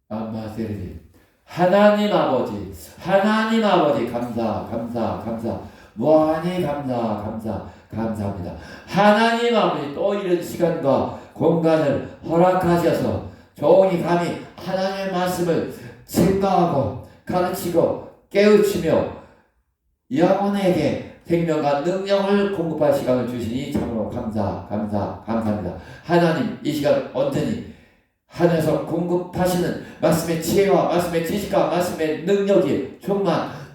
암마세르디. 하나님 아버지, 하나님 아버지, 감사, 감사, 감사. 무한히 감사, 감사, 감사합니다. 하나님 아버지, 또 이런 시간과 공간을 허락하셔서 종이 감히 하나님의 말씀을 증거하고 가르치고 깨우치며 영혼에게 생명과 능력을 공급할 시간을 주시니 참으로 감사합니다. 하나님, 이 시간 언제니 하늘에서 공급하시는 말씀의 지혜와 말씀의 지식과 말씀의 능력이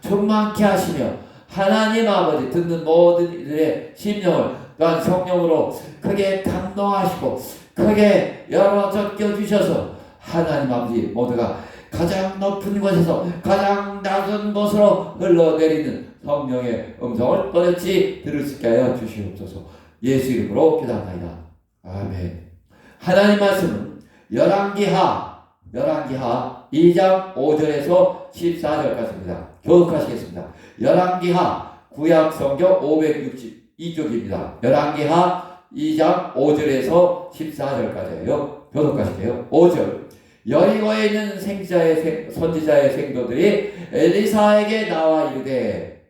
충만케 하시며 하나님 아버지 듣는 모든 이들의 심령을 또한 성령으로 크게 감동하시고 크게 열어젖겨 주셔서 하나님 아버지 모두가 가장 높은 곳에서 가장 낮은 곳으로 흘러내리는 성령의 음성을 또렷이 들을 수 있게 하여 주시옵소서. 예수 이름으로 기도합니다. 아멘. 하나님 말씀은 열왕기하 2장 5절에서 14절까지입니다. 교독하시겠습니다. 열왕기하 구약 성경 562쪽입니다. 열왕기하 2장 5절에서 14절까지예요. 교독하실게요. 5절. 여리고에 있는 선지자의 생도들이 엘리사에게 나와 이르되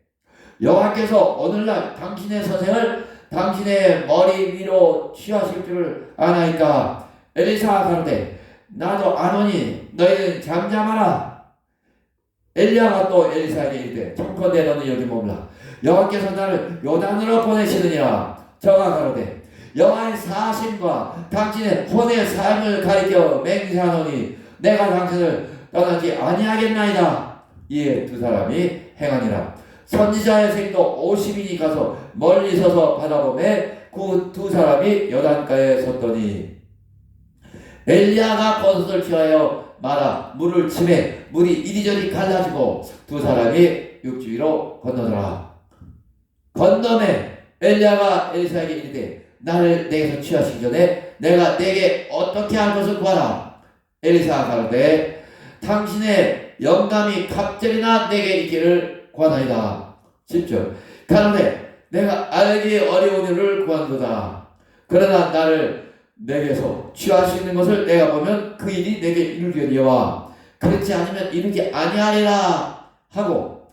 여호와께서 오늘날 당신의 선생을 당신의 머리 위로 취하실 줄을 아나이까. 엘리사가 가로되 나도 아노니 너희는 잠잠하라. 엘리야가 또 엘리사에게 이르되 청컨대 너는 여기 머물라. 여호와께서 나를 요단으로 보내시느니라. 저가 가로되 여호와의 사심과 당신의 혼의 삶을 가리켜 맹세하노니 내가 당신을 떠나지 아니하겠나이다. 이에 두 사람이 행하니라. 선지자의 생도 50인이 가서 멀리 서서 바라보매 그 두 사람이 요단가에 섰더니 엘리야가 겉옷을 취하여 말아 물을 치매 물이 이리저리 갈라지고 두 사람이 육지 위로 건너더라. 건너매 엘리야가 엘리사에게 이르되 나를 내게서 취하시기 전에 내가 내게 어떻게 할 것을 구하라. 엘리사가 가로되 당신의 영감이 갑절이나 내게 있기를 구하나이다. 10절. 가로되 내가 알기 어려운 일을 구한도다. 그러나 나를 내게서 취할 수 있는 것을 내가 보면 그 일이 내게 이루려니와 그렇지 않으면 이루지 아니하리라 하고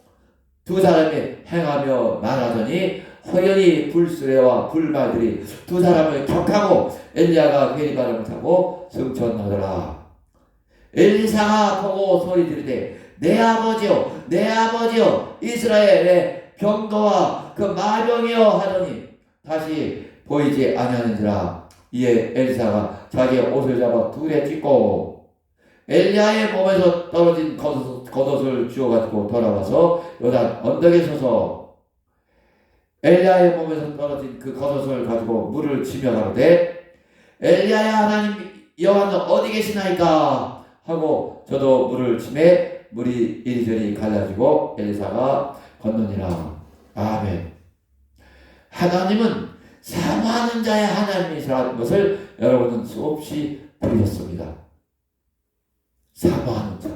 두 사람이 행하며 말하더니 허연히 불수레와 불말들이 두 사람을 격하고 엘리야가 회리바람을 타고 승천하더라. 엘리사가 보고 소리 지르되 내 아버지여 내 아버지여 이스라엘의 병거와 그 마병이여 하더니 다시 보이지 아니하는지라. 이에 엘리사가 자기의 옷을 잡아 둘에 찢고 엘리야의 몸에서 떨어진 겉옷을 주워가지고 돌아와서 요단 언덕에 서서 엘리야의 몸에서 떨어진 그 겉옷을 가지고 물을 치며 가로되 엘리야의 하나님 여호와는 어디 계시나이까 하고 저도 물을 치매 물이 이리저리 갈라지고 엘리사가 건너니라. 아멘. 하나님은 사모하는 자의 하나님이시라는 것을 여러분은 수없이 들으셨습니다. 사모하는 자,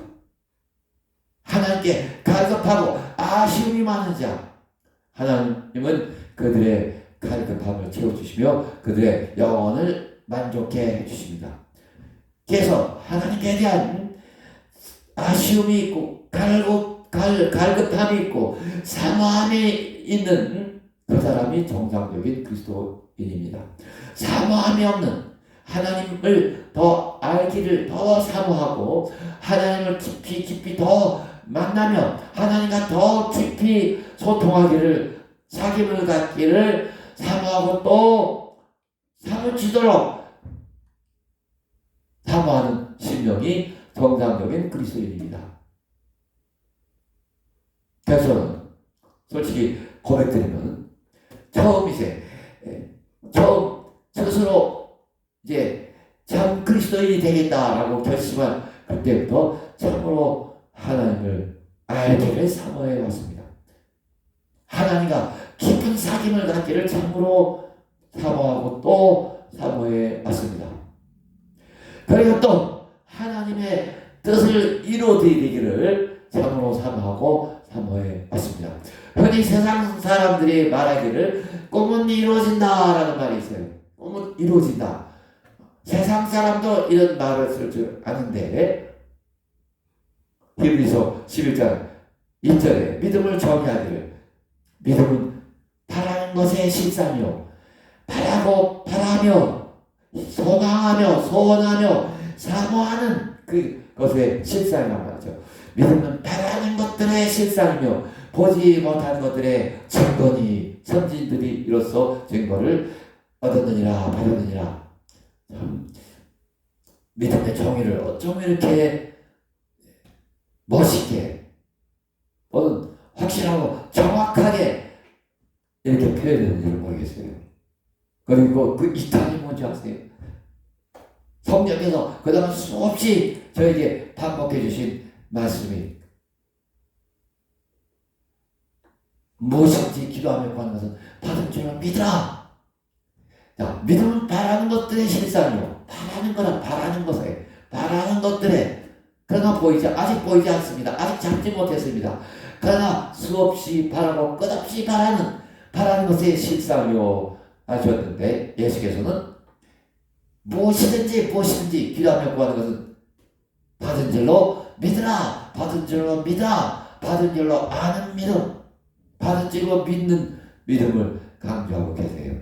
하나님께 갈급하고 아쉬움이 많은 자, 하나님은 그들의 갈급함을 채워주시며 그들의 영혼을 만족해 해주십니다. 그래서 하나님께 대한 아쉬움이 있고 갈급함이 있고 사모함이 있는 그 사람이 정상적인 그리스도인입니다. 사모함이 없는 하나님을 더 알기를 더 사모하고 하나님을 깊이 더 만나며 하나님과 더 깊이 소통하기를 사귐을 갖기를 사모하고 또 사무치도록 사모하는 심령이 정상적인 그리스도인입니다. 그래서 솔직히 고백드리면 처음 스스로 이제 참 그리스도인이 되겠다라고 결심한 그때부터 참으로 하나님을 알기를 사모해 왔습니다. 하나님과 깊은 사귐을 갖기를 참으로 사모하고 또 사모해 왔습니다. 그리고 또 하나님의 뜻을 이루어드리기를 참으로 사모하고 사모해 왔습니다. 흔히 세상 사람들이 말하기를 꿈은 이루어진다라는 말이 있어요. 꿈은 이루어진다. 세상 사람도 이런 말을 쓸 줄 아는데 히브리서 11장 1절에 믿음을 정의하기를 믿음은 바라는 것의 실상이요 바라며 소망하며 소원하며 사모하는 그것의 실상이라고 하죠. 믿음은 바라는 것들의 실상이며 보지 못한 것들의 증거니 선진들이 이로써 증거를 얻었느니라 받았느니라. 믿음의 정의를 어쩜 이렇게 멋있게 확실하고 정확하게 이렇게 표현되는지를 모르겠어요. 그리고 그 이탈이 뭔지 아세요? 성경에서 그동안 수없이 저에게 반복해 주신 말씀이 무엇인지 기도하며 구하는 것은 받은 줄로 믿으라. 자, 믿음은 바라는 것들의 실상이요. 바라는 것들에 그러나 아직 보이지 않습니다. 아직 잡지 못했습니다. 그러나 수없이 바라고 끝없이 바라는 것의 실상이요 하셨는데 예수께서는 무엇이든지 기도하며 구하는 것은 받은 줄로 믿으라. 받은 줄로 믿으라. 받은 줄로 아는 믿음, 받은 줄로 믿는 믿음을 강조하고 계세요.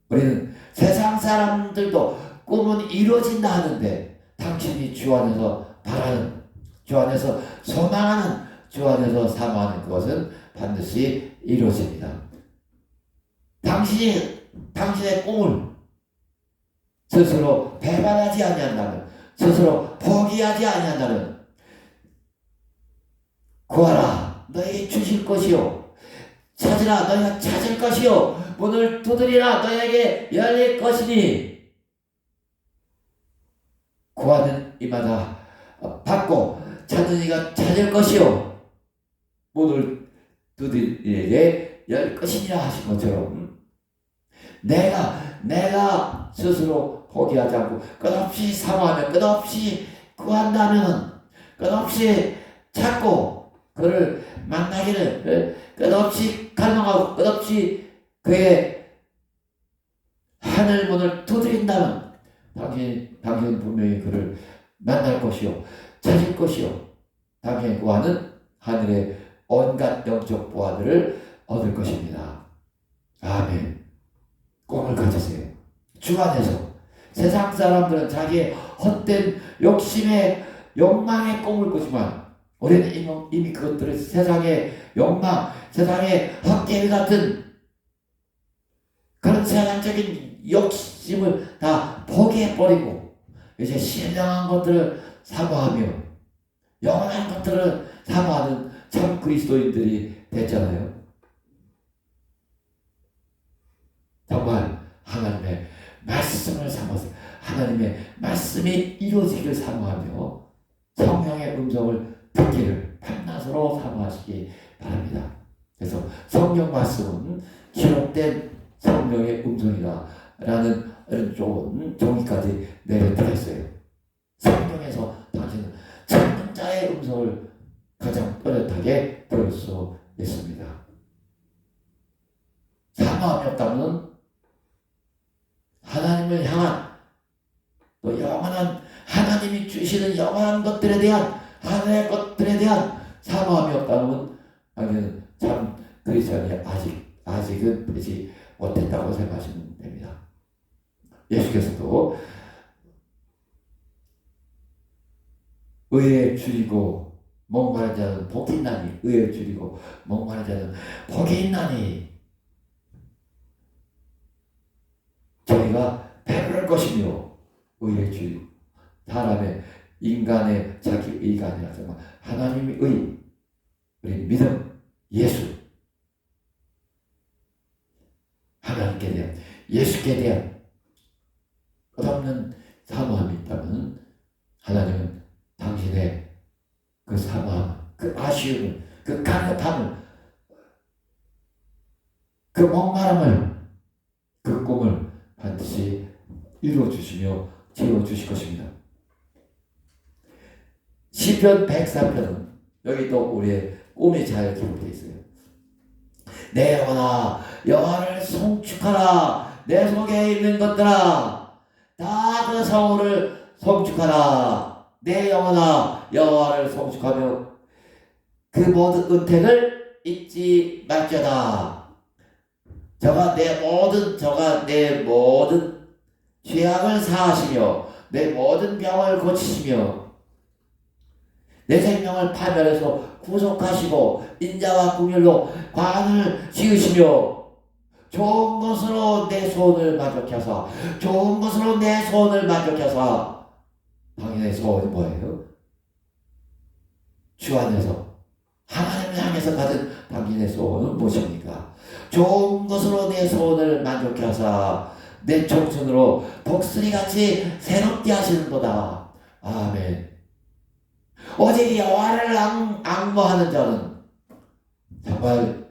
우리는 세상 사람들도 꿈은 이루어진다 하는데 당신이 주 안에서 바라는, 주 안에서 소망하는, 주 안에서 사모하는 그것은 반드시 이루어집니다. 당신의 꿈을 스스로 배반하지 아니한다면, 스스로 포기하지 아니한다면 구하라 너에게 주실 것이요 찾으라 너희가 찾을 것이요 문을 두드리라 너희에게 열릴 것이니 구하는 이마다 받고 찾는 이가 찾을 것이요 문을 두드리에게 열 것이니라 하신 것처럼 내가 스스로 포기하지 않고 끝없이 사모하며 끝없이 구한다면 끝없이 찾고 그를 만나기를 끝없이 갈망하고 끝없이 그의 하늘문을 두드린다면 당신은 분명히 그를 만날 것이요 찾을 것이요 당신이 구하는 하늘의 온갖 영적 보화들을 얻을 것입니다. 아멘. 꿈을 가지세요. 주 안에서. 세상 사람들은 자기의 헛된 욕심의 욕망의 꿈을 꾸지만 우리는 이미 그것들을 세상의 욕망, 세상의 헛개비 같은 그런 세상적인 욕심을 다 포기해버리고 이제 신령한 것들을 사모하며 영원한 것들을 사모하는 참 그리스도인들이 됐잖아요. 정말 하나님의 말씀을 사모해서 하나님의 말씀이 이루어지기를 사모하며 성령의 음성을 듣기를 밤낮으로 사모하시기 바랍니다. 그래서 성경 말씀은 기록된 성령의 음성이다 라는 좋은 종이까지 내려드렸어요. 성경에서 당신은 찾는 자의 음성을 가장 또렷하게 들을 수 있습니다. 사모함이 없다면 하나님을 향한 또 영원한 하나님이 주시는 영원한 것들에 대한 하늘의 것들에 대한 사모함이 없다면 당연히 참 그리스도인이 아직은 되지 못했다고 생각하시면 됩니다. 예수께서도 의에 줄이고 목마른 자는 복이 있나니 의에 줄이고 목마른 자는 복이 있나니 저희가 배부를 것이며 의에 줄이고 사람의 인간의 자기 의가 아니라 정말 하나님의 의 우리 믿음 예수 하나님께 대한 예수께 대한 끝없는 사모함이 있다면 하나님은 당신의 그 사모함, 그 아쉬움을, 그 간섭함을, 그 목마름을, 그 꿈을 반드시 이루어주시며 채워주실 것입니다. 시편 103편은 여기 또 우리의 꿈이 잘 기록되어 있어요. 내 영혼아 여호와를 송축하라. 내 속에 있는 것들아 다 그 성호를 송축하라. 내 영혼아 여호와를 송축하며 그 모든 은택을 잊지 말지어다. 저가 내 모든 죄악을 사하시며 내 모든 병을 고치시며 내 생명을 파멸해서 구속하시고 인자와 긍휼로 관을 지으시며 좋은 것으로 내 소원을 만족해 하사 좋은 것으로 내 소원을 만족해 하사. 당연히 소원이 뭐예요? 주 안에서 하나님을 향해서 가진 당신의 소원은 무엇입니까? 좋은 것으로 내 소원을 만족해 하사 내 청춘으로 독수리같이 새롭게 하시는도다. 아멘. 오직 여호와를 앙모하는 자는 정말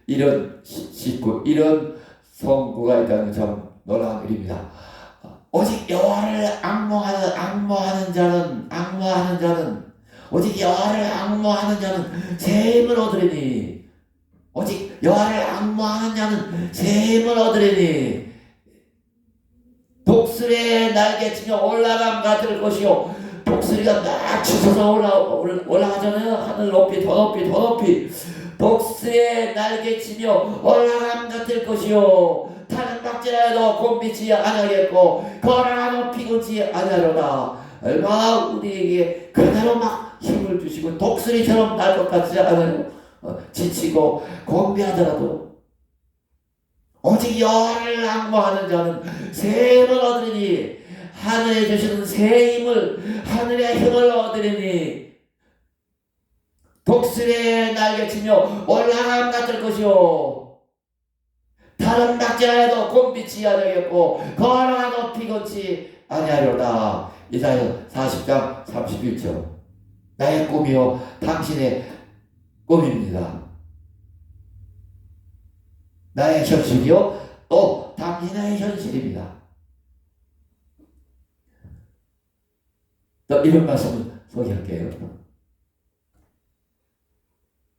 이런 식구 이런 성구가 있다는 참 놀라운 일입니다. 오직 여호와를 앙모하는 자는 오직 여호와를 앙모하는 자는 새 힘을 얻으리니 오직 여호와를 앙모하는 자는 새 힘을 얻으리니 독수리의 날개치며 올라감 같을 것이요. 독수리가 막 치솟아 올라가잖아요. 하늘 높이 더 높이 독수리의 날개치며 올라감 같을 것이요. 타는 박질하여도 곤비지 아니하겠고 걸어가도 피곤치 아니하려나. 얼마나 우리에게 그대로 막 힘을 주시고 독수리처럼 날 것 같지 않아요? 지치고 곤비하더라도 오직 여호와를 앙모하는 자는 새 힘을 얻으리니 하늘에 주시는 새 힘을 하늘의 힘을 얻으리니 독수리의 날개치며 올라감 같을 것이요. 다른 박질하여도 곤비치 아니하겠고 걸어가도 피곤치 아니하려다. 이사야 40장 31절. 나의 꿈이요 당신의 꿈입니다. 나의 현실이요 또 당신의 현실입니다. 또 이런 말씀을 소개할게요.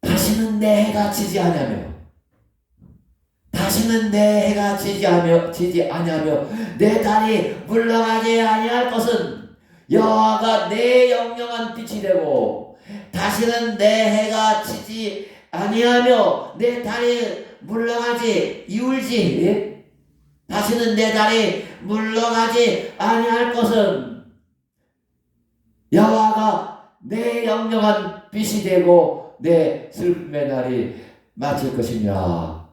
다시는 내 해가 지지 아니하며 다시는 내 해가 지지 아니하며 내 달이 물러가지 아니할 것은 여호와가 내 영영한 빛이 되고 다시는 내 해가 지지 아니하며 내 달이 물러가지 이울지 다시는 내 달이 물러가지 아니할 것은 여호와가 내 영영한 빛이 되고 내 슬픔의 날이 마칠 것이냐.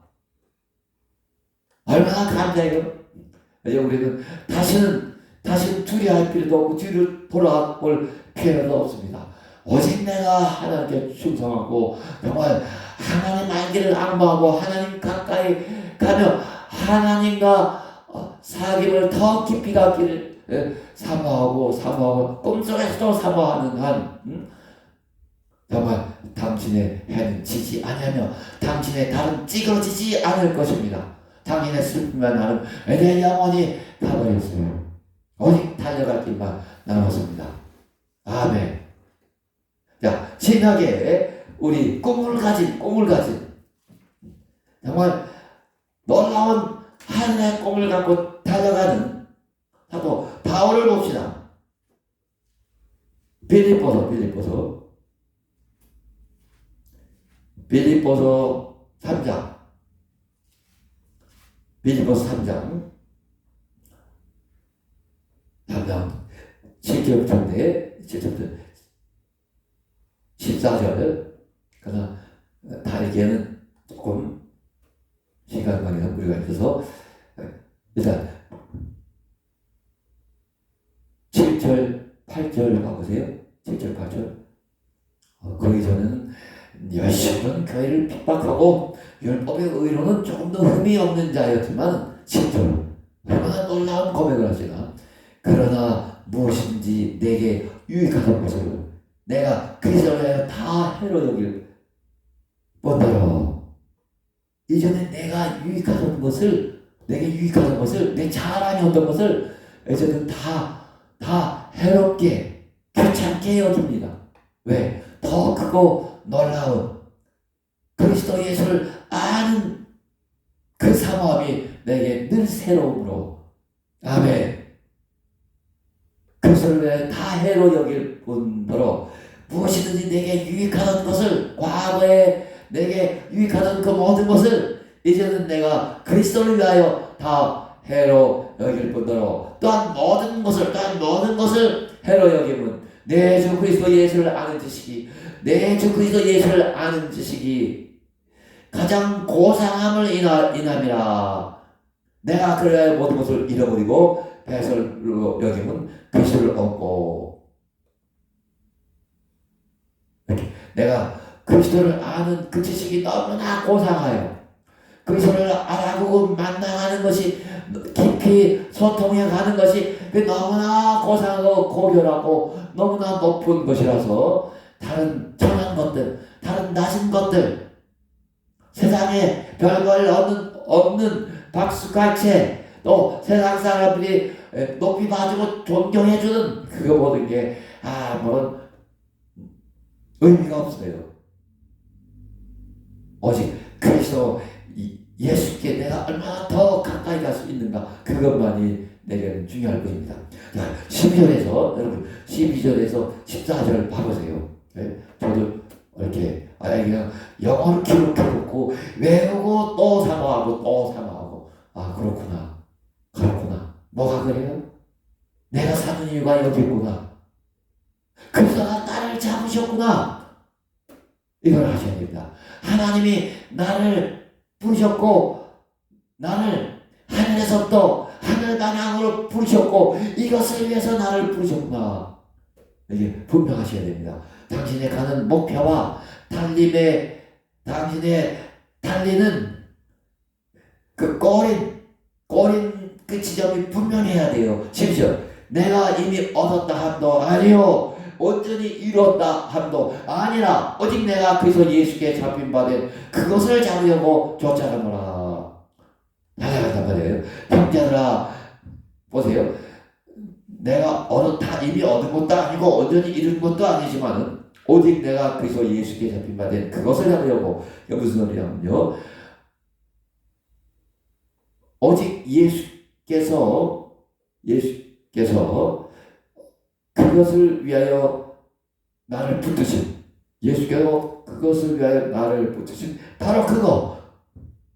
얼마나 감사해요. 이제 우리는 다시는 두려워할 필요도 없고 뒤를 돌아볼 필요도 없습니다. 오직 내가 하나님께 충성하고 정말 하나님 알기를 앙모하고 하나님 가까이 가며 하나님과 사귐을 더 깊이 갖기를 사모하고 꿈속에서도 사모하는 한 정말 당신의 해는 지지 아니하며 당신의 달은 찌그러지지 않을 것입니다. 당신의 슬픔만 나는 내 영혼이 가버렸어요. 오직 달려갈 길만 남았습니다. 아멘. 자, 신학에 우리 꿈을 가진 정말 놀라운 하늘의 꿈을 갖고 달려가는 사도 바울을 봅시다. 빌립보서 3장 빌립보서 3장 7절부터 14절. 그러나 다르게는 조금 시간 관계가 무리가 있어서 일단 7절 8절 가보세요. 7절 8절. 거기 전에는 열심은 교회를 핍박하고 율법의 의로는 조금 더 흠이 없는 자였지만 7절 얼마나 놀라운 고백을 하시나. 그러나 무엇인지 내게 유익하던 것을 내가 그리스도를 다 해로 여길 뿐더러 이전에 내게 유익하던 것을 내 자랑이 어떤 것을 이제는 다 해롭게 귀찮게 여깁니다. 왜? 더 크고 놀라운 그리스도 예수를 아는 그 사모함이 내게 늘 새로움으로. 아멘. 그 이것을 왜 다 해로 여길 뿐더러 무엇이든지 내게 유익하던 것을, 과거에 내게 유익하던 그 모든 것을 이제는 내가 그리스도를 위하여 다 해로 여길 뿐더러 또한 모든 것을 해로 여김은 내 주 그리스도 예수를 아는 지식이, 내 주 그리스도 예수를 아는 지식이 가장 고상함을 인함이라. 내가 그래야 모든 것을 잃어버리고 배설로 여김은 그리스도를 얻고, 이렇게 내가 그리스도를 아는 그 지식이 너무나 고상하여 그리스도를 알아보고 만나가는 것이, 깊이 소통해 가는 것이 너무나 고상하고 고결하고 너무나 높은 것이라서 다른 천한 것들, 다른 낮은 것들, 세상에 별걸 없는 박수갈채, 또 세상 사람들이 높이 봐주고 존경해주는 그거 모든 게 아무런 의미가 없어요. 오직 그리스도 예수께 내가 얼마나 더 가까이 갈 수 있는가, 그것만이 내게는 중요할 것입니다. 자, 12절에서 여러분 12절에서 14절 봐보세요. 네? 저도 이렇게 그냥 영어를 기록해놓고 외우고 또 사모하고 또 사모하고, 아 그렇구나 뭐가 그래요? 내가 사는 이유가 여기 있구나, 그리스도가 나를 잡으셨구나, 이걸 하셔야 됩니다. 하나님이 나를 부르셨고 나를 하늘에서부터 하늘 방향으로 부르셨고 이것을 위해서 나를 부르셨구나, 이게 분명하셔야 됩니다. 당신의 가는 목표와 당신의 달리는 그 꼬린 그 지점이 분명해야 돼요. 심지어 내가 이미 얻었다 함도 아니요 온전히 이뤘다 함도 아니라 오직 내가 그리스도 예수께 잡힌 바 된 그것을 잡으려고 쫓아가노라. 나아간단 말이에요. 형제들아 보세요. 내가 이미 얻은 것도 아니고 온전히 이룬 것도 아니지만 오직 내가 그리스도 예수께 잡힌 바 된 그것을 잡으려고. 이게 무슨 소리냐면요, 오직 예수께서 그것을 위하여 나를 붙드신, 예수께서 그것을 위하여 나를 붙드신 바로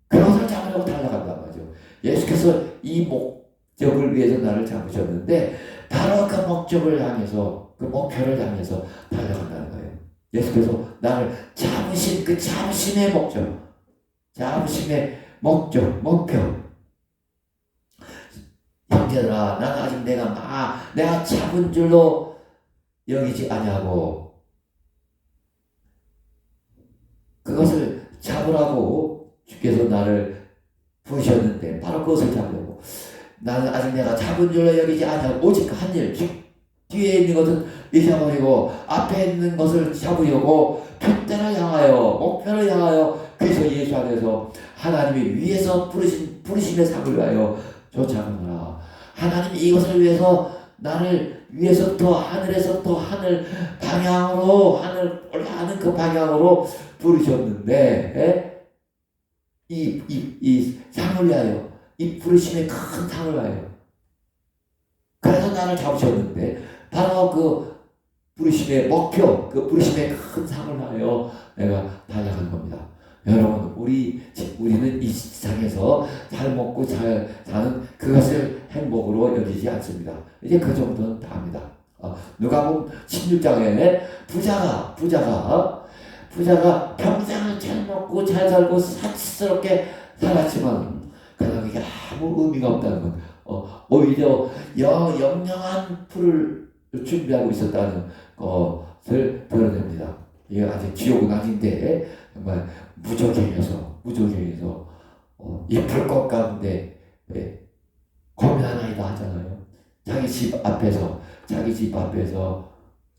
그것을 잡으려고 달려간단 말이죠. 예수께서 이 목적을 위해서 나를 잡으셨는데 바로 그 목적을 향해서, 그 목표를 향해서 달려간다는 거예요. 예수께서 나를 잡으신 그 잡으심의 목표. 형제들아, 나는 아직 내가 잡은 줄로 여기지 아니하고 그것을 잡으라고 주께서 나를 부르셨는데 바로 그것을 잡으려고. 나는 아직 내가 잡은 줄로 여기지 아니하고 오직 한 일, 뒤에 있는 것은 잊어버리고 앞에 있는 것을 잡으려고 목표를 향하여 그래서 예수 안에서 하나님이 위에서 부르심의 상을 위하여 쫓아가노라. 하나님이 이것을 위해서 나를 위에서부터 하늘에서부터 하늘 올라가는 그 방향으로 부르셨는데 이 상을 위하여, 이 부르심의 큰 상을 위하여, 그래서 나를 잡으셨는데 바로 그 부르심의 목표, 그 부르심의 큰 상을 위하여 내가 달려간 겁니다. 여러분, 우리는 이 세상에서 잘 먹고 잘 사는 그것을 행복으로 여기지 않습니다. 이제 그 정도는 다 합니다. 누가복음 16장에 부자가 평생을 잘 먹고 잘 살고 사치스럽게 살았지만 그러나 그게 아무 의미가 없다는 건 오히려 영영한 풀을 준비하고 있었다는 것을 드러냅니다. 이게 아직 지옥은 아닌데 정말 무적행해서 이 불꽃 가운데 고민하나이다 하잖아요. 자기 집 앞에서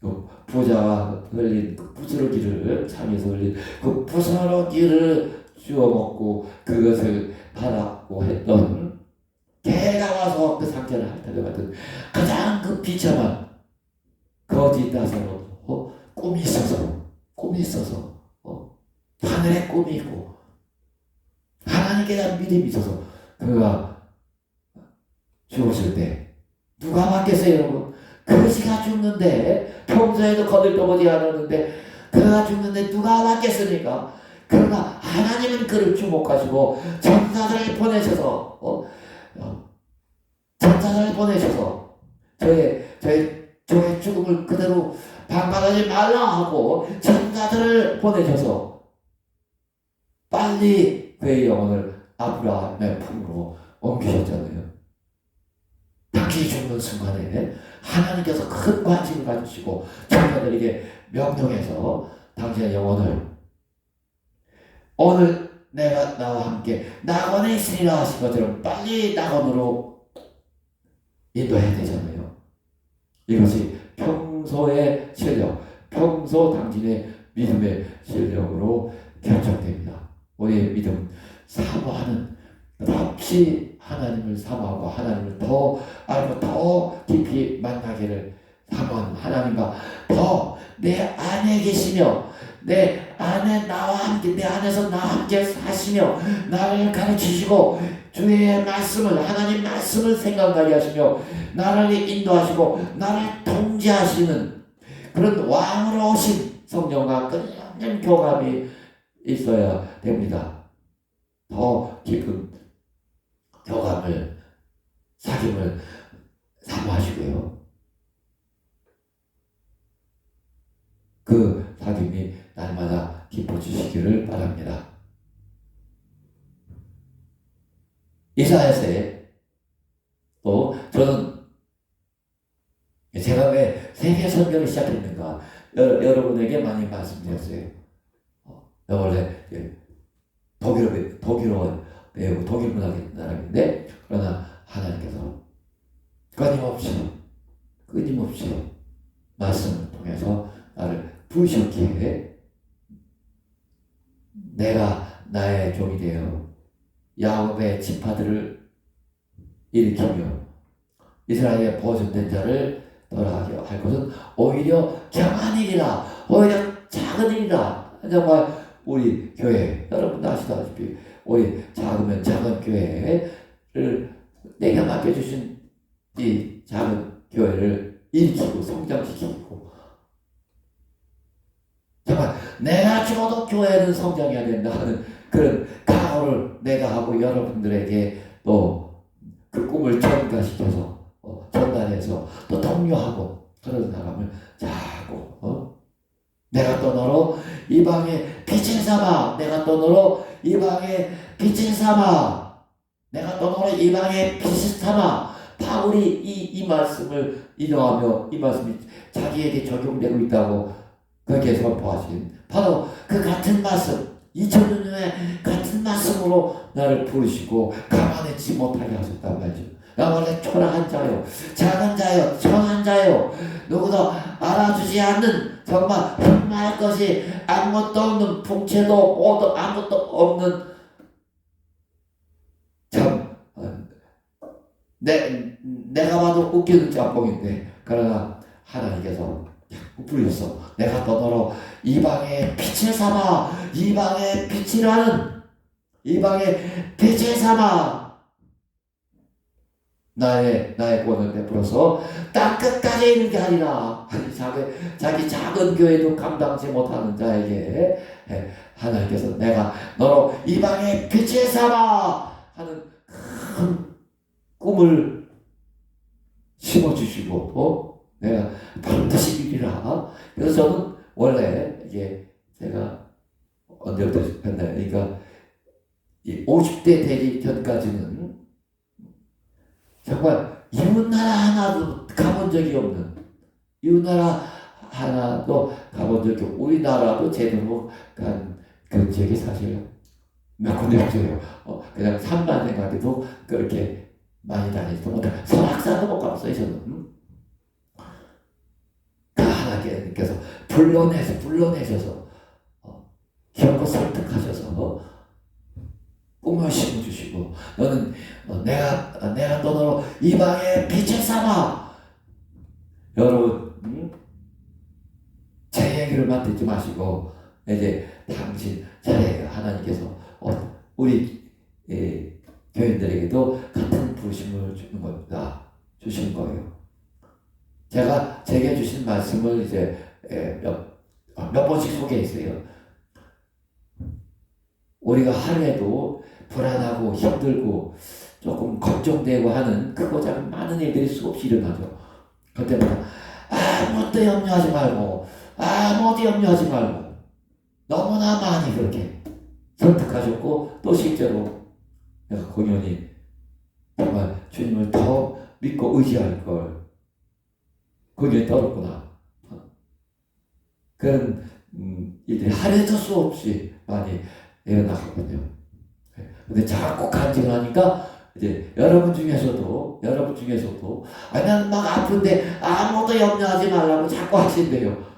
그 부자가 흘린 그 부스러기를, 상에서 흘린 그 부스러기를 주워 먹고 그것을 바라고 했던 개가 와서 그 상태를 핥아려갔던 가장 그 비참한 거짓 나사로 꿈이 있어서 하늘에 꿈이 있고 하나님께 대한 믿음이 있어서 그가 죽었을 때 누가 맞겠어요, 여러분? 그지가 죽는데 평소에도 거들떠보지 않았는데 그가 죽는데 누가 맞겠습니까? 그러나 하나님은 그를 주목하시고 전사들을 보내셔서 전사들을 보내셔서 저의 죽음을 그대로 방관하지 말라 하고 전사들을 보내셔서 빨리 그의 영혼을 아브라함의 품으로 옮기셨잖아요. 당신이 죽는 순간에 하나님께서 큰 관심을 가지시고 전사들에게 명령해서 당신의 영혼을 오늘 내가 나와 함께 낙원에 있으리라 하신 것처럼 빨리 낙원으로 인도해야 되잖아요. 이것이 평소의 실력, 평소 당신의 믿음의 실력으로 결정됩니다. 우리의 믿음, 사모하는 없이 하나님을 사모하고 하나님을 더 알고 더 깊이 만나기를 사모하는 하나님과 더 내 안에 계시며 내 안에 나와 함께 내 안에서 나와 함께 사시며 나를 가르치시고 주의 말씀을 하나님 말씀을 생각나게 하시며 나를 인도하시고 나를 통제하시는 그런 왕으로 오신 성령과 끊임없는 교감이 있어야 됩니다. 더 깊은 교감을 사귐을 사모하시고요. 그 사귐이 날마다 깊어지시기를 바랍니다. 이사야서에 또 저는 제가 왜 세계 선교를 시작했는가 여러분에게 많이 말씀드렸어요. 원래 독일어 배우고 독일 문학의 나라인데 그러나 하나님께서 끊임없이 말씀을 통해서 나를 부르셨기에 내가 나의 종이 되어 야곱의 지파들을 일으키며 이스라엘의 보존된 자를 돌아가게 할 것은 오히려 경한 일이라 오히려 작은 일이라. 정말 우리 교회 여러분도 아시다시피 우리 작으면 작은 교회를 내가 맡겨주신 이 작은 교회를 일으키고 성장시키고 정말 내가 죽어도 교회는 성장해야 된다 하는 그런 각오를 내가 하고 여러분들에게 또 그 꿈을 전가시켜서 전달해서 또 독려하고 그런 사람을 자꾸 내가 또 너로 이방의 빛을 삼아 내가 또 너로 이방의 빛을 삼아 내가 또 너로 이방의 빛을 삼아 바울이 이 말씀을 인용하며 이 말씀이 자기에게 적용되고 있다고 그렇게 선포하신 바로 그 같은 말씀 2000년 전에 같은 말씀으로 나를 부르시고 가만히지 못하게 하셨단 말이죠. 나 원래 초라한 자요 작은 자요 천한 자요 누구도 알아주지 않는 정말 흠할 것이 아무것도 없는 풍채도 없고 아무것도 없는 참 내가 봐도 웃기는 짬뽕인데 그러나 하나님께서 부르셨어. 내가 또 너로 이방의 빛을 삼아 이방의 빛이라는 이방의 빛을 삼아 나의 권을 베풀어서 땅 끝까지 이르게 하리라. 자기 작은 교회도 감당치 못하는 자에게 하나님께서 내가 너로 이방의 빛을 삼아 하는 큰 꿈을 심어주시고 내가 반드시 이기라. 그래서 저는 원래 이게 제가 언제부터 했나요? 그러니까 이 50대 되기 전까지는 정말 이웃나라 하나도 가본 적이 없는 이웃나라 하나도 가본 적이 없고 우리나라도 제대로 간 그 지역이 사실 몇 군데 없어요. 그냥 산만 생각해도 그렇게 많이 다니지도 못하고 설악산도 못 가봤어요. 저는. 하나님께서 불러내셔서 결코 설득하셔서 꿈을 심어주시고 너는 내가 너로 이방의 빛을 삼아. 여러분 제 얘기를 만들지 마시고 이제 당신 차례예요. 하나님께서 우리 교인들에게도 같은 부르심을 주는 겁니다. 주시는 거예요. 제가 제게 주신 말씀을 이제 몇 번씩 소개했어요. 우리가 하루에도 불안하고 힘들고 조금 걱정되고 하는 크고 작은 많은 일들이 수없이 일어나죠. 그때마다 아무것도 염려하지 말고 아무것도 염려하지 말고 너무나 많이 그렇게 설득하셨고 또 실제로 내가 공연히 정말 주님을 더 믿고 의지할 걸 거기에 떨었구나. 그런 일들이 하루에도 수없이 많이 일어나거든요. 근데 자꾸 간증하니까 이제 여러분 중에서도 나는 막 아픈데 아무것도 염려하지 말라고 자꾸 하신대요.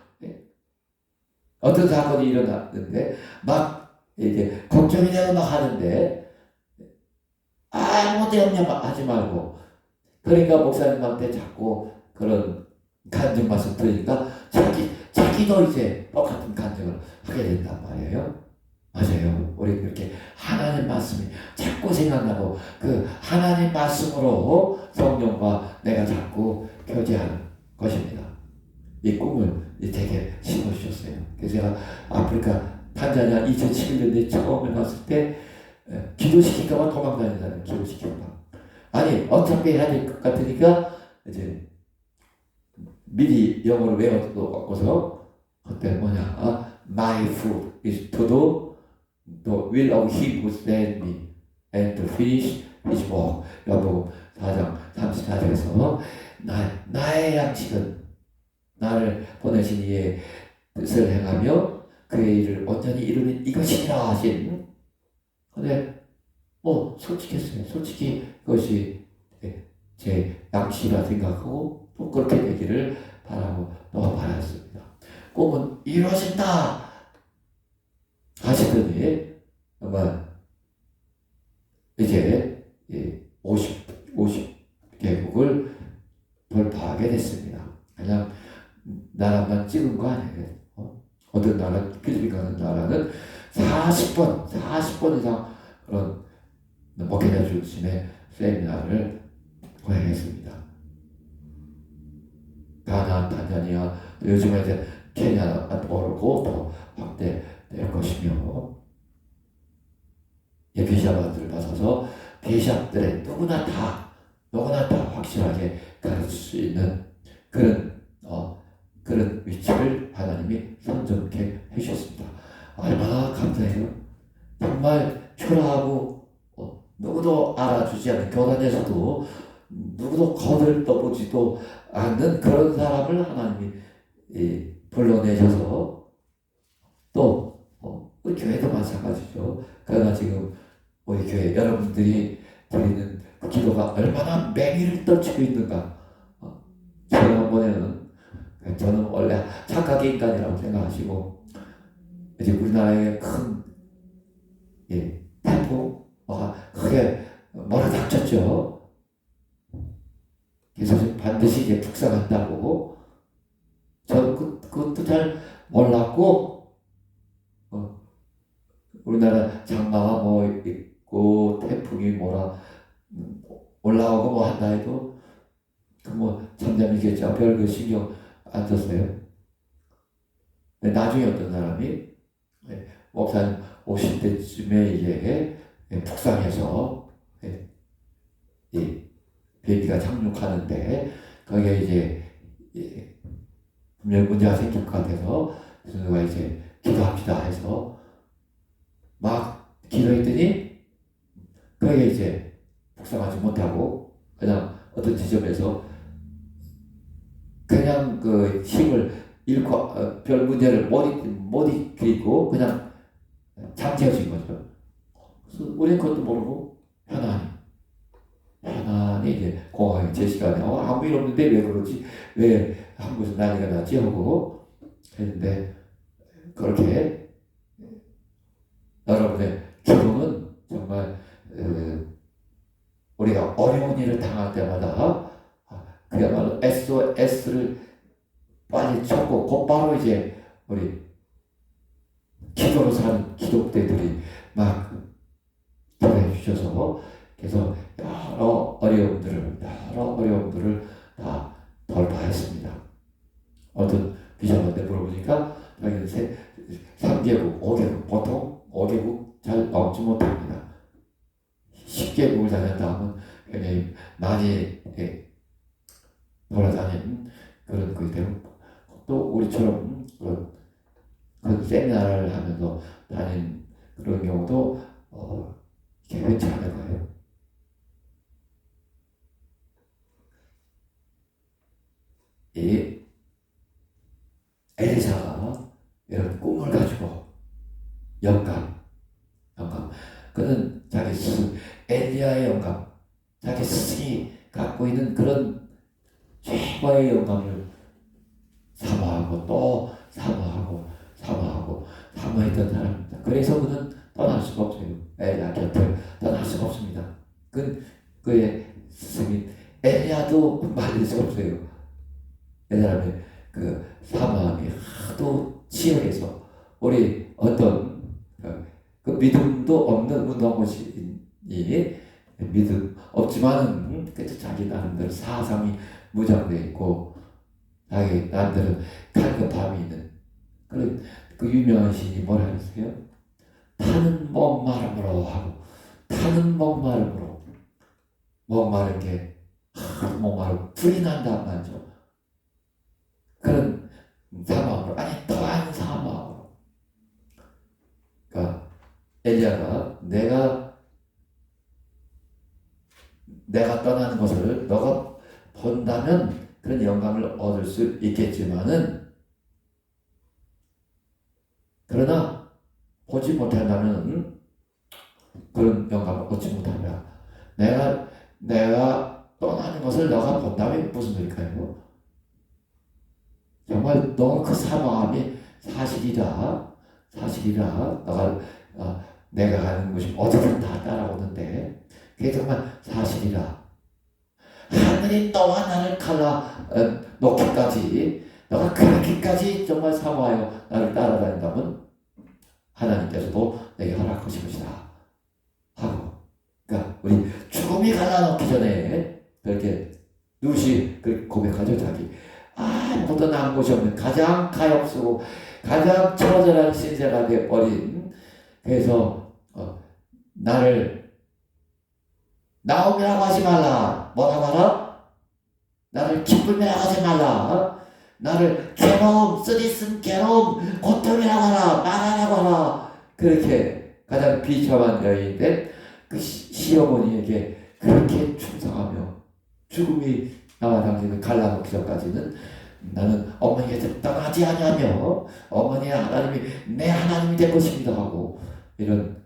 어떤 사건이 일어났는데 막 이제 걱정이 되고 막 하는데 아무것도 염려하지 말고 그러니까 목사님한테 자꾸 그런 간증 말씀 들으니까 자기도 이제 똑같은 간증을 하게 된단 말이에요. 맞아요. 우리 그렇게 하나님 말씀이 자꾸 생각나고 그 하나님 말씀으로 성령과 내가 자꾸 교제하는 것입니다. 이 꿈을 되게 심어주셨어요. 그래서 제가 아프리카 탄자니아 2011년에 처음에 갔을 때 기도시킬까봐 도망다닌다는 기도시킬까. 아니 어차피 해야 될 것 같으니까 이제 미리 영어로 외워놓고서 그때 My food is to do the will of Him who sent me and to finish His work. 요한복음 4장 34절에서 나의 양식은 나를 보내신 이의 뜻을 행하며 그의 일을 온전히 이루는 이것이라 하신. 근데 솔직했어요. 솔직히 그것이 제 양식이라 생각하고 또 그렇게 되기를 바라고 또 바랐습니다. 꿈은 이루어진다 하시더니 아마 이제 50개국을 돌파하게 됐습니다. 그냥 나라만 찍은 거 아니에요. 어떤 나라, 필리핀 가는 나라는 40번 이상 그런 목회자 중심의 세미나를 거행했습니다. 가나, 탄자니아, 요즘에 이제 케냐가 오르고 더 확대될 것이며, 비자반들을 받아서 비자들의 누구나 다 확실하게 가르칠 수 있는 그런 위치를 하나님이 선정케 해주셨습니다. 얼마나 감사해요. 정말 초라하고 누구도 알아주지 않는 교단에서도 누구도 거들떠보지도 않는 그런 사람을 하나님이 불러내셔서 또 우리 교회도 마찬가지죠. 그러나 지금 우리 교회 여러분들이 드리는 그 기도가 얼마나 맹위를 떨치고 있는가. 지난번에는 저는 원래 착각의 인간이라고 생각하시고 이제 우리나라에 큰 태풍가 크게 몰아닥쳤죠. 그래서 반드시 이제 북상한다고 저는 그것도 잘 몰랐고 우리나라 장마가 뭐 있고 태풍이 올라오고 뭐 한다 해도 잠잠이겠죠. 별 신경 안 썼어요. 나중에 어떤 사람이 목사님 오실 때쯤에 이제 북상해서 비행기가 착륙하는데 거기에 이제 분명 문제가 생길 것 같아서 누가 이제 기도합시다 해서 막 기도했더니 거기에 이제 북상하지 못하고 그냥 어떤 지점에서 그냥 그 힘을 잃고 별 문제를 못 일으키고 그냥 잠재워진 거죠. 그래서 우리는 그것도 모르고 편안히 이제 공항에 제 시간에 아무 일 없는데 왜 그러지? 왜 한국에서 난리가 났지? 하고 했는데 그렇게 여러분의 기도는 정말 우리가 어려운 일을 당할 때마다 그야말로 SOS를 빨리 쳤고 곧바로 이제 우리 기도로 사는 기독대들이 막 기도해 주셔서 그래서 여러 어려움들을 다 돌파했습니다. 어떤 비전한테 물어보니까 자기는 3개국, 5개국, 보통 5개국 잘 넘지 못합니다. 10개국을 다녔다 하면 굉장히 많이 돌아다니는 그런 거기 때문에 또 우리처럼 그런 세미나를 하면서 다닌 그런 경우도 이렇게 흔치 않을 거예요. 이 엘리사가 이런 꿈을 가지고 영감, 그는 자기 스승 엘리야의 영감, 자기 스승이 갖고 있는 그런 최고의 영감을 사모하고 또 사모했던 사람입니다. 그래서 그는 떠날 수가 없어요. 엘리야 곁을 떠날 수가 없습니다. 그의 스승인 엘리야도 말릴 수가 없어요. 이 사람의 그 사모함이 하도 치열해서 우리 어떤 그 믿음도 없는 운동고시인이 믿음 없지만은 자기 나름대로 사상이 무장되어 있고 자기 나름대로 갈급함이 있는 그런 그 유명한 시인이 뭐라 했어요? 타는 목마름으로 하고 타는 목마름으로 목마른 게 목마르고 불이 난단 말이죠. 그런 사모함으로 아니 더한 사모함으로 그러니까 엘리야가 내가 떠나는 것을 너가 본다면 그런 영감을 얻을 수 있겠지만은 그러나 보지 못한다면 그런 영감을 얻지 못하리라. 내가 떠나는 것을 너가 본다면 무슨 소리일까요? 정말 너 그 사모함이 사실이라 내가 가는 곳이 어디든 다 따라오는데 그게 정말 사실이라 하늘이 너와 나를 갈라 놓기까지 너가 그렇게까지 정말 사모하여 나를 따라다닌다면 하나님께서도 내게 허락하실 것이다 하고 그러니까 우리 죽음이 갈라놓기 전에 그렇게 누시 그렇게 고백하죠. 자기 아무것도 남은 곳이 없는 가장 가엾고 가장 처절한 신세가 되어버린 그래서 나를 나옴이라고 하지 말라. 뭐라고 하라? 나를 기쁨이라고 하지 말라. 나를 괴로움, 쓰디쓴 괴로움, 고통이라고 하라. 말하라고 하라. 그렇게 가장 비참한 여인인데 그 시어머니에게 그렇게 충성하며 죽음이 나와 당신을 갈라놓기 전까지는 나는 어머니에게 떠나지 아니하며 어머니의 하나님이 내 하나님이 될 것입니다 하고 이런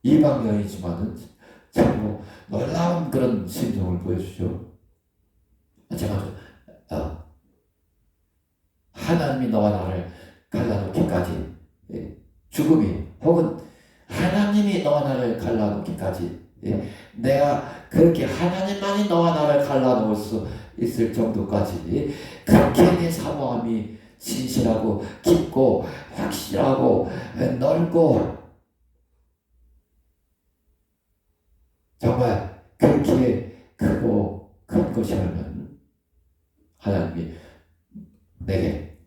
이방 여인이지만은 참으로 놀라운 그런 심정을 보여주죠. 마찬가지로 하나님이 너와 나를 갈라놓기까지 죽음이 혹은 하나님이 너와 나를 갈라놓기까지 내가 그렇게 하나님만이 너와 나를 갈라놓을 수 있을 정도까지 그렇게 내 사모함이 진실하고 깊고 확실하고 넓고 정말 그렇게 크고 큰 것이라면 하나님이 내게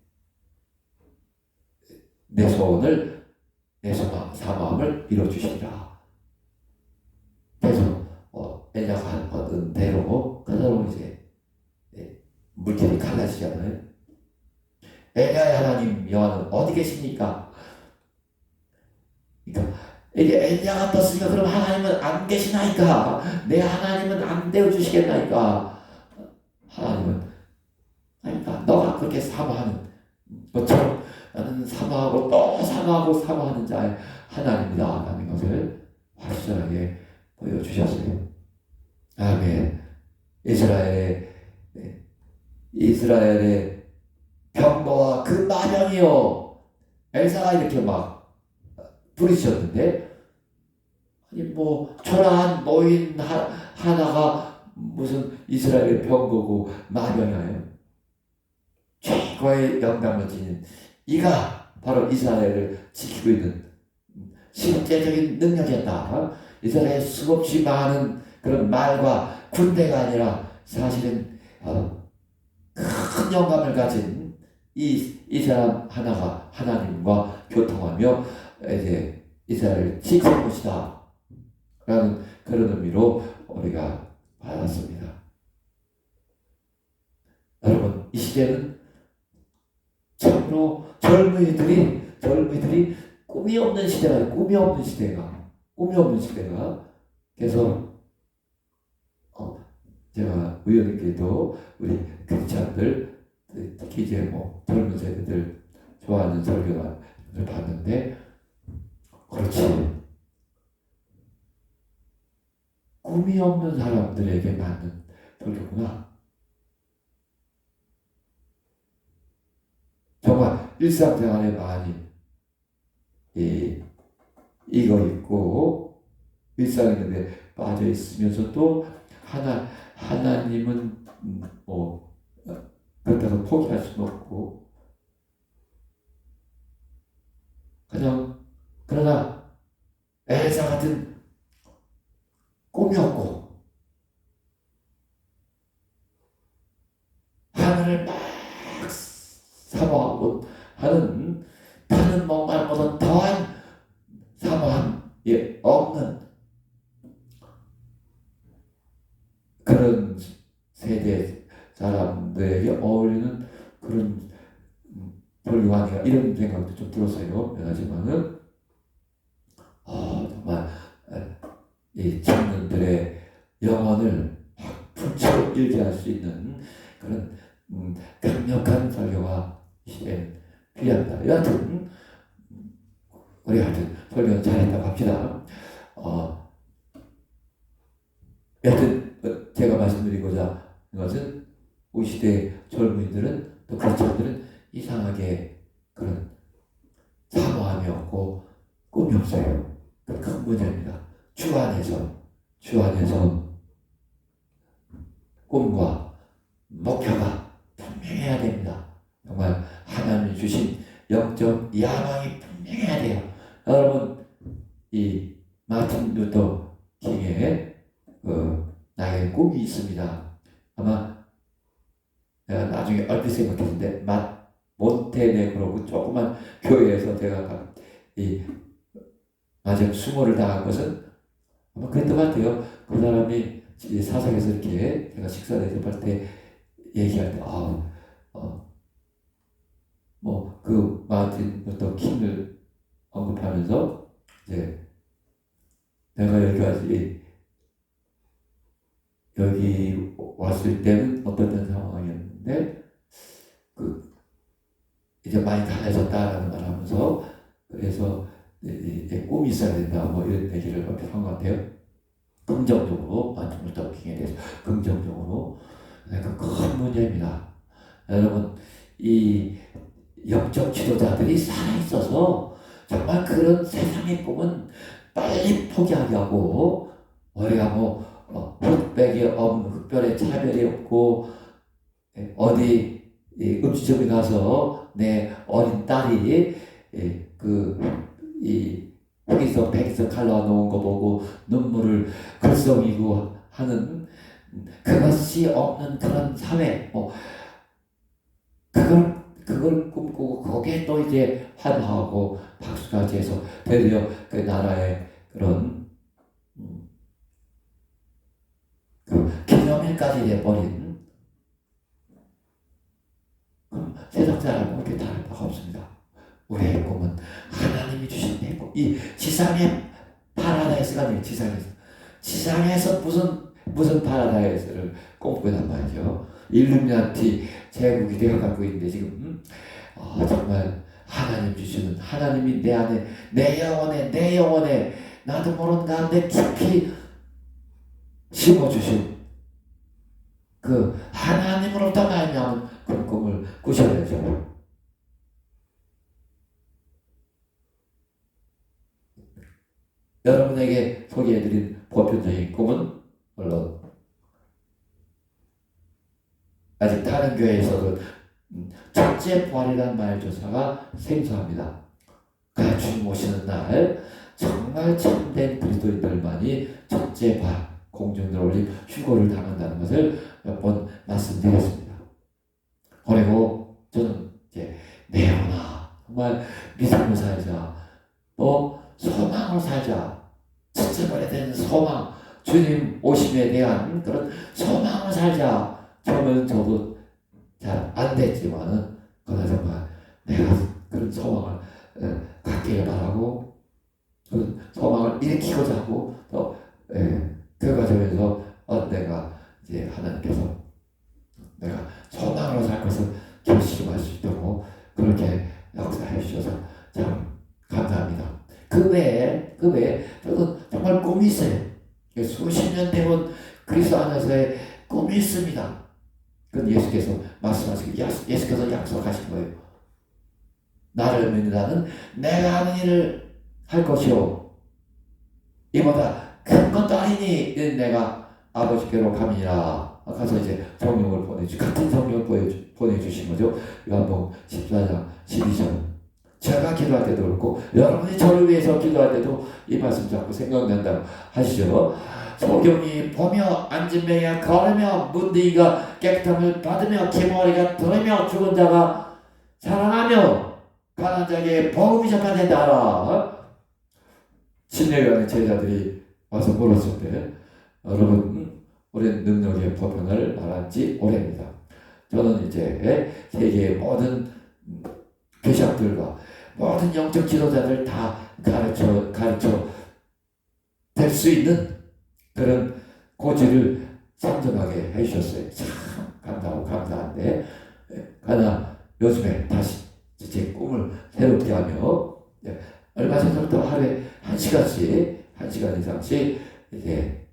내 소원을 내 사모함을 이루어주시리라. 그래서 엘리야가 얻은 대로 그대로 이제 물길이 갈라지잖아요. 엘리야의 하나님 여호와는 어디 계십니까? 그러니까 엘리야가 떴으니까 그럼 하나님은 안 계시나이까? 내 하나님은 안 되어주시겠나이까? 하나님은 아니다. 너가 그렇게 사모하는 것처럼 나는 사모하고 또 사모하고 사모하는 자의 하나님이다 라는 것을 확실하게 보여주셨어요. 아멘. 이스라엘의 병거와 그 마병이요. 엘사가 이렇게 막 부르셨는데 아니 뭐 초라한 노인 하나가 무슨 이스라엘의 병거고 마병이에요. 최고의 영감을 지닌 이가 바로 이스라엘을 지키고 있는 실제적인 능력이었다. 이스라엘의 수없이 많은 그런 말과 군대가 아니라 사실은 큰 영감을 가진 이 사람 하나가 하나님과 교통하며 이제 이스라엘을 지킬 것이다 라는 그런 의미로 우리가 받았습니다. 여러분, 이 시대는 참으로 젊은이들이 꿈이 없는 시대가 그래서 제가 우연히도 우리 크리스찬들 특히 이제 뭐 젊은 세대들 좋아하는 설교를 봤는데, 그렇지, 꿈이 없는 사람들에게 맞는 설교구나. 정말 일상생활에 많이 이거 있고 일상에 있는데 빠져 있으면서도 하나님은 뭐 그렇다고 포기할 수는 없고, 그러나 엘사 같은 꿈이 없고 하늘을 막 사모하고 하는 타는 목말보다 더한 사모함이 없는 그런 세대 사람들에게 어울리는 그런 설교가 아닌가 이런 생각도 좀 들었어요. 하지만은 정말 이 청년들의 영혼을 풀치고 일기할 수 있는 그런 강력한 설교가 이 시대에 필요합니다. 여하튼 우리 하여튼 설교는 잘했다고 합시다. 여하튼 제가 말씀드리고자 하는 것은 우리 시대의 젊은이들은 또 크리스찬들은 이상하게 그런 사모함이 없고 꿈이 없어요. 그 큰 문제입니다. 주 안에서 꿈과 목표가 분명해야 됩니다. 정말 하나님이 주신 영적 야망이 분명해야 돼요. 여러분, 이 마틴 루터 킹의 나에게 꿈이 있습니다. 아마 내가 나중에 얼핏 생각했는데 몬테네그로 그 조그만 교회에서 제가 마지막 수모를 당한 것은 아마 그랬던 것 같아요. 그 사람이 사석에서 이렇게 제가 식사 대접할 때 얘기할 때 뭐 그 마틴 루터 킹을 언급하면서 이제 내가 여기 왔을 때는 어떤 상황이었는데 이제 많이 달라졌다라는 말 하면서, 그래서 꿈이 있어야 된다 뭐 이런 얘기를 한 것 같아요. 긍정적으로 마틴 루터 킹에 대해서 긍정적으로. 그 큰 문제입니다. 여러분, 이 영적 지도자들이 살아있어서 정말 그런 세상의 꿈은 빨리 포기하게 하고, 우리가 흑백이 없는, 흑별의 차별이 없고 어디 음식점에 가서 내 어린 딸이 흑이석 백이석 갈라놓은 거 보고 눈물을 글썽이고 하는 그것이 없는 그런 사회, 그걸 꿈꾸고 거기에 또 이제 환호하고 박수까지 해서 드디어 그 나라의 그런 기념일까지 돼버린 세상 사람은 그렇게 다를 바가 없습니다. 우리의 꿈은 하나님이 주신 내 꿈. 이 지상의 파라다이스가 아니에요. 지상에서 무슨 파라다이스를 꿈꾸단 말이죠. 일루미나티 제국이 내가 갖고 있는데 지금 정말 하나님 주시는, 하나님이 내 안에 내 영혼에 나도 모르는 가운데 깊이 심어주신 그 하나님으로부터 말미암은 그런 꿈을 꾸셔야죠. 여러분에게 소개해드린 보편적인 꿈은 물론 아직 다른 교회에서도 첫째 부활이라는 말조차가 생소합니다. 주님 오시는 날 정말 참된 그리스도인들만이 첫째 부활, 공중들 올림 휴거를 당한다는 것을 몇 번 말씀드렸습니다. 그리고 저는 이제 내어나 정말 믿음으로 살자, 또 소망으로 살자. 지체버려야 되는 소망, 주님 오심에 대한 그런 소망으로 살자. 처음에는 저도 잘 안 됐지만은 그러나 정말 내가 그런 소망을 갖기를 바라고 그 소망을 일으키고자 하고 또 그 과정에서 내가 이제 하나님께서 내가 소망으로 살 것을 결심할 수 있도록 그렇게 역사해 주셔서 참 감사합니다. 그 외에 저도 정말 꿈이 있어요. 수십 년 되면 그리스도 안에서의 꿈이 있습니다. 그건 예수께서 말씀하시고 예수께서 약속하신 거예요. 나를 믿는다는 내가 하는 일을 할 것이요 이보다 큰 것도 아니니 내가 아버지께로 가미니라. 가서 이제 성령을 같은 성령을 보내주신 거죠. 요한복음 14장 12절. 제가 기도할 때도 그렇고 여러분이 저를 위해서 기도할 때도 이 말씀 자꾸 생각난다고 하시죠. 소경이 보며 앉은 맹이가 걸으며 문둥이가 깨끗함을 받으며 기머리가 들으며 죽은 자가 살아나며 가난한 자에게 복음이 전파된다 알아. 침례교환의 제자들이 와서 물었을 때 여러분 우리는 능력의 보편을 말한 지 오래입니다. 저는 이제 세계의 모든 교사들과 모든 영적 지도자들 다 가르쳐 될 수 있는 그런 고지를 선점하게 해주셨어요. 참 감사한데 그러나 요즘에 다시 제 꿈을 새롭게 하며 얼마 전부터 하루에 1시간 이상씩 이제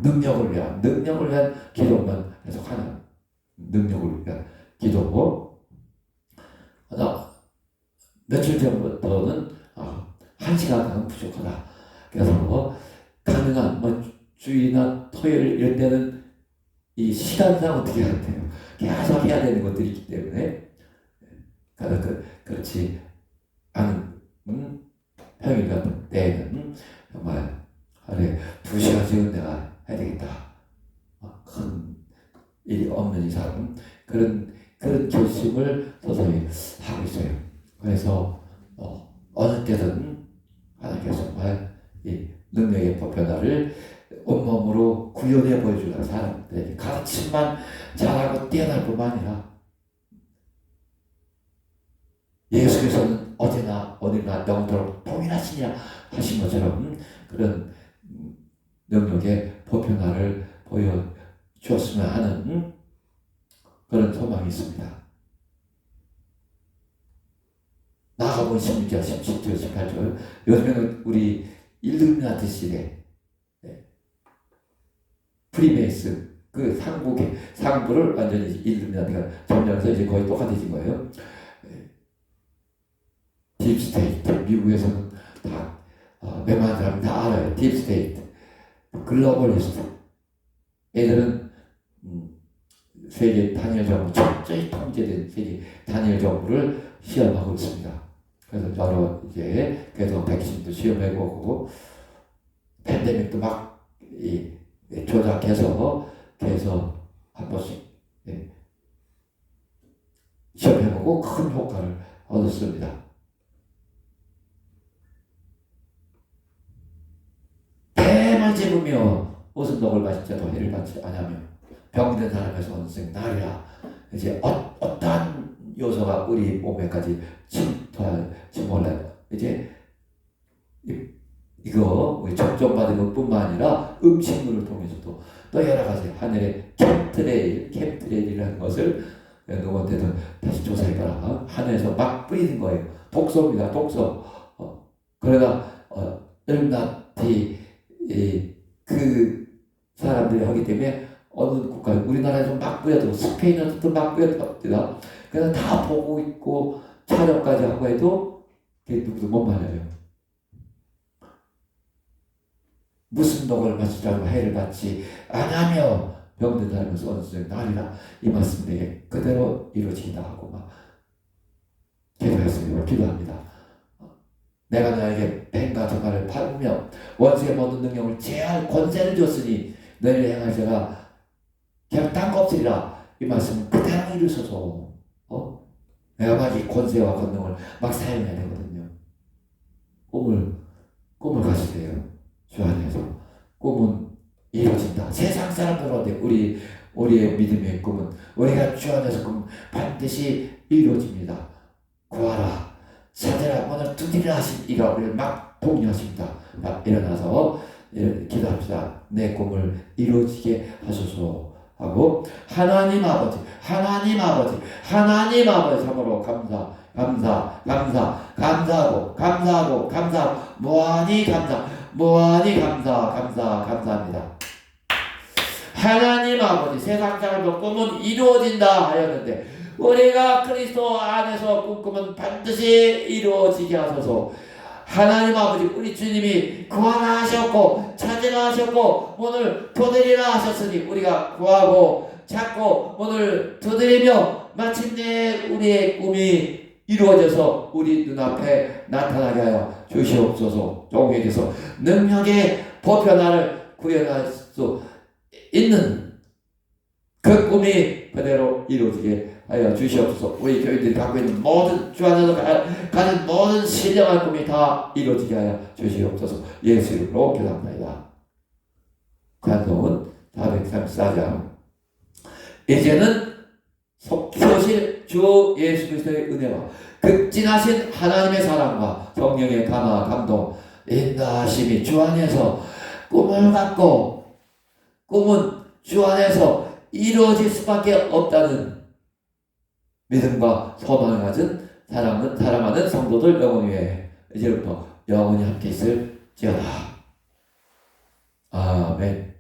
능력을 위한 기도만 계속하는 능력을 위한 기도. 하나 며칠 전부터는 1시간은 부족하다. 그래서 가능한 주일이나 토요일 이런 때는 이 시간상 어떻게 해야 돼요? 계속 해야 되는 것들이 있기 때문에 그렇지 않은 평일 같은 때에는 정말 하루에 2시간씩은 내가 해야 되겠다. 큰 일이 없는 이상 그런 결심을 서서히 하고 있어요. 그래서 어느 때든 하나님께서 정말 이 능력의 보편화를 온몸으로 구현해 보여주는 사람들에게 가르침만 잘하고 뛰어날 뿐만 아니라 예수께서는 어제나 오늘나 영원토록 동일하시냐 하신 것처럼 그런 능력의 보편화를 보여주었으면 하는 그런 소망이 있습니다. 나가본 16절, 17절, 18절. 요즘에는 우리 일루미나티 시대 프리메이슨 그 상부를 완전히 일루미나티가 점령해서 이제 거의 똑같아진 거예요. 딥스테이트, 미국에서는 다 웬만한 사람 다 알아요. 딥스테이트, 글로벌리스트. 애들은 세계 단일 정부, 철저히 통제된 세계 단일 정부를 시험하고 있습니다. 그래서 여러 이제 그래서 백신도 시험해보고 팬데믹도 막 조작해서 한 번씩 시험해보고 큰 효과를 얻었습니다. 뱀을 집으며 무슨 독을 마실 자도 해를 받지 아니하며 병든 사람에서 얻은 날이라. 이제 어떠한 요소가 우리 몸에까지 침몰해요. 이제 이거 우리 접종받은 것뿐만 아니라 음식물을 통해서도 또 여러 가지 하늘의 캠트레일이라는 것을 누구한테도 다시 조사해봐라. 하늘에서 막 뿌리는 거예요. 독소입니다. 독소. 그러나 일루미나티 그 사람들이 하기 때문에 어느 국가, 우리나라에서 막 뿌려도 스페인에서도 막 뿌려도 그래서 다 보고 있고 촬영까지 하고 해도 누구도 못 말려요. 무슨 독을 마시자고 해를 받지 아니하며 병든 사람에서 얻은 날이라. 이 말씀 내게 그대로 이루어지다 하고 막 기도했어요. 기도합니다. 내가 너에게 뱀과 저가를 밟으며 원수의 모든 능력을 제할 권세를 줬으니 너희를 행할 자가 그냥 땅껍질이라 이 말씀 그대로 이루셔서 내가 막 이 권세와 권능을 막 사용해야 되거든요. 꿈을 가지세요. 주 안에서 꿈은 이루어진다. 세상 사람들한테 우리의 믿음의 꿈은 우리가 주 안에서 꿈은 반드시 이루어집니다. 구하라 찾으라 문을 두드리라 하신 이가 우리를 막 독려하십니다. 일어나서 기도합시다. 내 꿈을 이루어지게 하소서 하고 하나님 아버지 참으로 감사하고 무한히 감사합니다. 하나님 아버지 세상 사람도 꿈은 이루어진다 하였는데 우리가 그리스도 안에서 꿈꾸면 반드시 이루어지게 하소서. 하나님 아버지 우리 주님이 구하라 하셨고 찾으라 하셨고 문을 두드리라 하셨으니 우리가 구하고 찾고 문을 두드리며 마침내 우리의 꿈이 이루어져서 우리 눈앞에 나타나게 하여 주시옵소서. 종에게서 능력의 보편화를 구현할 수 있는 그 꿈이 그대로 이루어지게 하여 주시옵소서. 우리 교인들이 갖고 있는 모든 주 안에서 가진 모든 신령한 꿈이 다 이루어지게 하여 주시옵소서. 예수 이름으로 기도합니다. 간송은 434장. 이제는 속히 주 예수 그리스도의 은혜와 극진하신 하나님의 사랑과 성령의 감화 감동 인도하심이 주 안에서 꿈을 갖고 꿈은 주 안에서 이루어질 수밖에 없다는 믿음과 소망을 가진 사랑하는 성도들 영원 위에 이제부터 영원히 함께 있을지어다. 아멘.